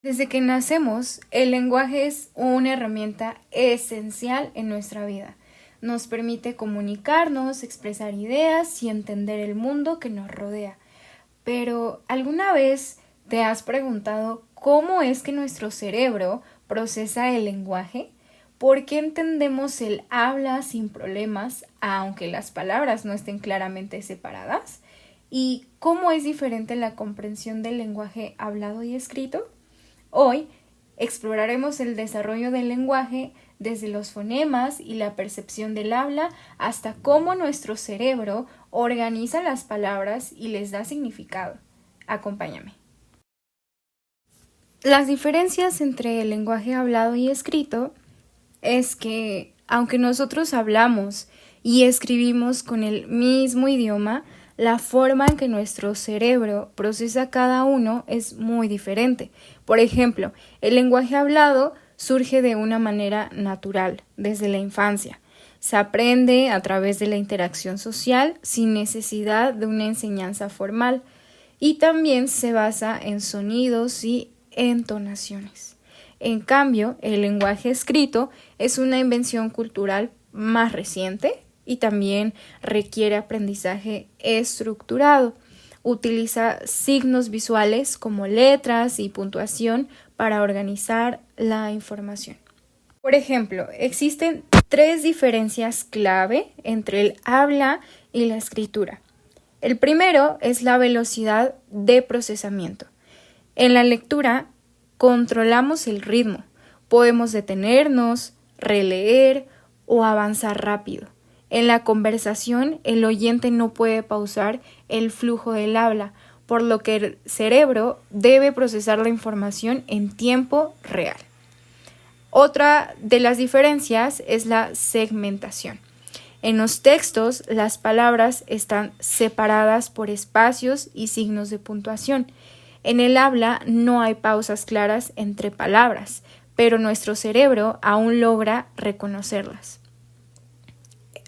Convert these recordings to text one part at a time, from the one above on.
Desde que nacemos, el lenguaje es una herramienta esencial en nuestra vida. Nos permite comunicarnos, expresar ideas y entender el mundo que nos rodea. Pero, ¿alguna vez te has preguntado cómo es que nuestro cerebro procesa el lenguaje? ¿Por qué entendemos el habla sin problemas, aunque las palabras no estén claramente separadas? ¿Y cómo es diferente la comprensión del lenguaje hablado y escrito? Hoy exploraremos el desarrollo del lenguaje desde los fonemas y la percepción del habla hasta cómo nuestro cerebro organiza las palabras y les da significado. Acompáñame. Las diferencias entre el lenguaje hablado y escrito es que, aunque nosotros hablamos y escribimos con el mismo idioma, la forma en que nuestro cerebro procesa cada uno es muy diferente. Por ejemplo, el lenguaje hablado surge de una manera natural, desde la infancia. Se aprende a través de la interacción social sin necesidad de una enseñanza formal y también se basa en sonidos y entonaciones. En cambio, el lenguaje escrito es una invención cultural más reciente y también requiere aprendizaje estructurado. Utiliza signos visuales como letras y puntuación para organizar la información. Por ejemplo, existen 3 diferencias clave entre el habla y la escritura. El primero es la velocidad de procesamiento. En la lectura controlamos el ritmo. Podemos detenernos, releer o avanzar rápido. En la conversación, el oyente no puede pausar el flujo del habla, por lo que el cerebro debe procesar la información en tiempo real. Otra de las diferencias es la segmentación. En los textos, las palabras están separadas por espacios y signos de puntuación. En el habla no hay pausas claras entre palabras, pero nuestro cerebro aún logra reconocerlas.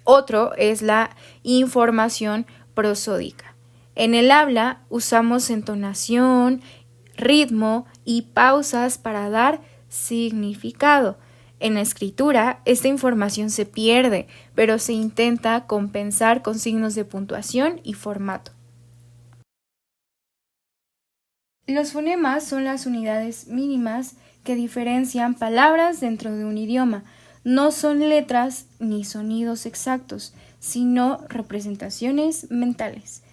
Otro es la información prosódica. En el habla usamos entonación, ritmo y pausas para dar significado. En la escritura, esta información se pierde, pero se intenta compensar con signos de puntuación y formato. Los fonemas son las unidades mínimas que diferencian palabras dentro de un idioma. No son letras ni sonidos exactos, sino representaciones mentales.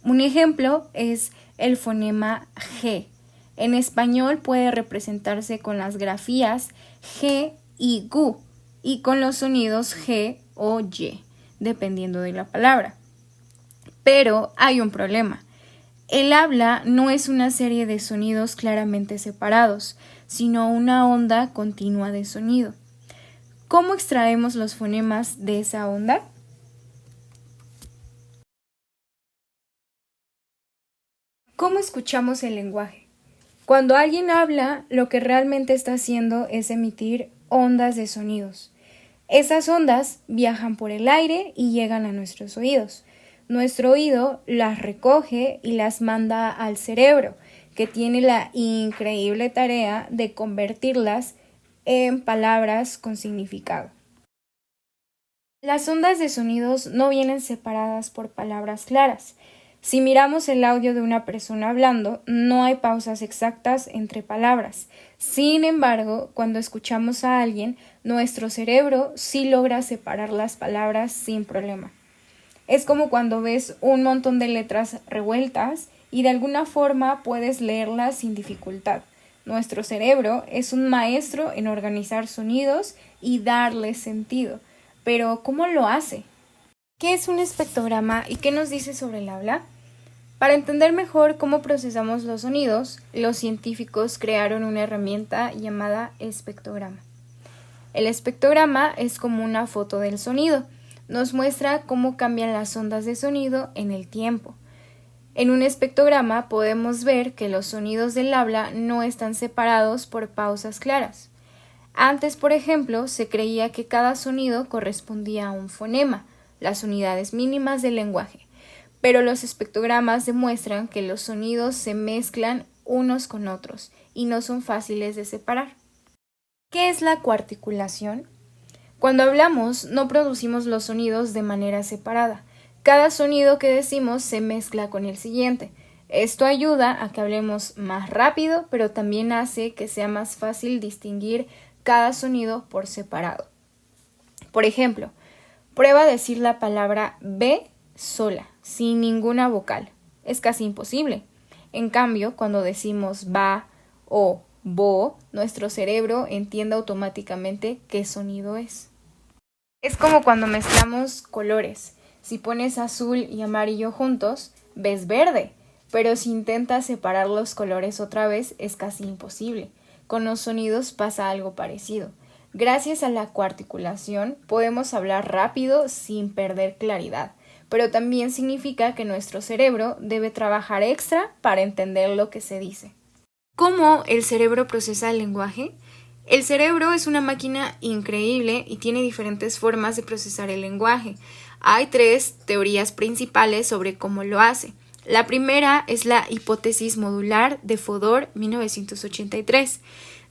Un ejemplo es el fonema G. En español puede representarse con las grafías G y GU y con los sonidos G o Y, dependiendo de la palabra. Pero hay un problema. El habla no es una serie de sonidos claramente separados, sino una onda continua de sonido. ¿Cómo extraemos los fonemas de esa onda? ¿Cómo escuchamos el lenguaje? Cuando alguien habla, lo que realmente está haciendo es emitir ondas de sonidos. Esas ondas viajan por el aire y llegan a nuestros oídos. Nuestro oído las recoge y las manda al cerebro, que tiene la increíble tarea de convertirlas en palabras con significado. Las ondas de sonidos no vienen separadas por palabras claras. Si miramos el audio de una persona hablando, no hay pausas exactas entre palabras. Sin embargo, cuando escuchamos a alguien, nuestro cerebro sí logra separar las palabras sin problema. Es como cuando ves un montón de letras revueltas y de alguna forma puedes leerlas sin dificultad. Nuestro cerebro es un maestro en organizar sonidos y darles sentido. Pero, ¿cómo lo hace? ¿Qué es un espectrograma y qué nos dice sobre el habla? Para entender mejor cómo procesamos los sonidos, los científicos crearon una herramienta llamada espectrograma. El espectrograma es como una foto del sonido. Nos muestra cómo cambian las ondas de sonido en el tiempo. En un espectrograma podemos ver que los sonidos del habla no están separados por pausas claras. Antes, por ejemplo, se creía que cada sonido correspondía a un fonema, las unidades mínimas del lenguaje, pero los espectrogramas demuestran que los sonidos se mezclan unos con otros y no son fáciles de separar. ¿Qué es la coarticulación? Cuando hablamos, no producimos los sonidos de manera separada. Cada sonido que decimos se mezcla con el siguiente. Esto ayuda a que hablemos más rápido, pero también hace que sea más fácil distinguir cada sonido por separado. Por ejemplo, prueba a decir la palabra B sola, sin ninguna vocal. Es casi imposible. En cambio, cuando decimos ba o bo, nuestro cerebro entiende automáticamente qué sonido es. Es como cuando mezclamos colores. Si pones azul y amarillo juntos, ves verde, pero si intentas separar los colores otra vez, es casi imposible. Con los sonidos pasa algo parecido. Gracias a la coarticulación podemos hablar rápido sin perder claridad, pero también significa que nuestro cerebro debe trabajar extra para entender lo que se dice. ¿Cómo el cerebro procesa el lenguaje? El cerebro es una máquina increíble y tiene diferentes formas de procesar el lenguaje. Hay 3 teorías principales sobre cómo lo hace. La primera es la hipótesis modular de Fodor, 1983.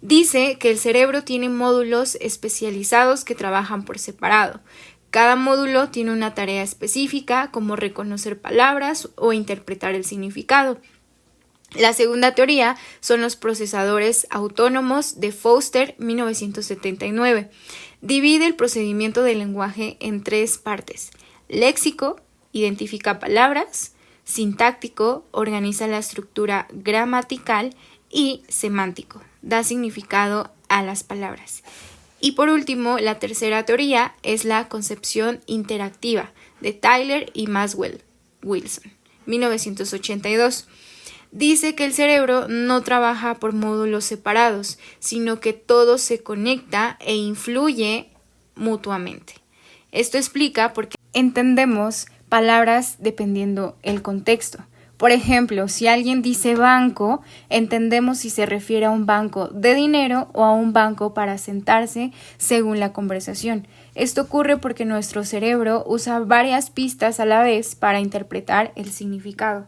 Dice que el cerebro tiene módulos especializados que trabajan por separado. Cada módulo tiene una tarea específica, como reconocer palabras o interpretar el significado. La segunda teoría son los procesadores autónomos de Foster, 1979. Divide el procedimiento del lenguaje en 3 partes. Léxico, identifica palabras; sintáctico, organiza la estructura gramatical; y semántico, da significado a las palabras. Y por último, la tercera teoría es la concepción interactiva de Tyler y Maxwell Wilson, 1982. Dice que el cerebro no trabaja por módulos separados, sino que todo se conecta e influye mutuamente. Esto explica por qué entendemos palabras dependiendo el contexto. Por ejemplo, si alguien dice banco, entendemos si se refiere a un banco de dinero o a un banco para sentarse según la conversación. Esto ocurre porque nuestro cerebro usa varias pistas a la vez para interpretar el significado.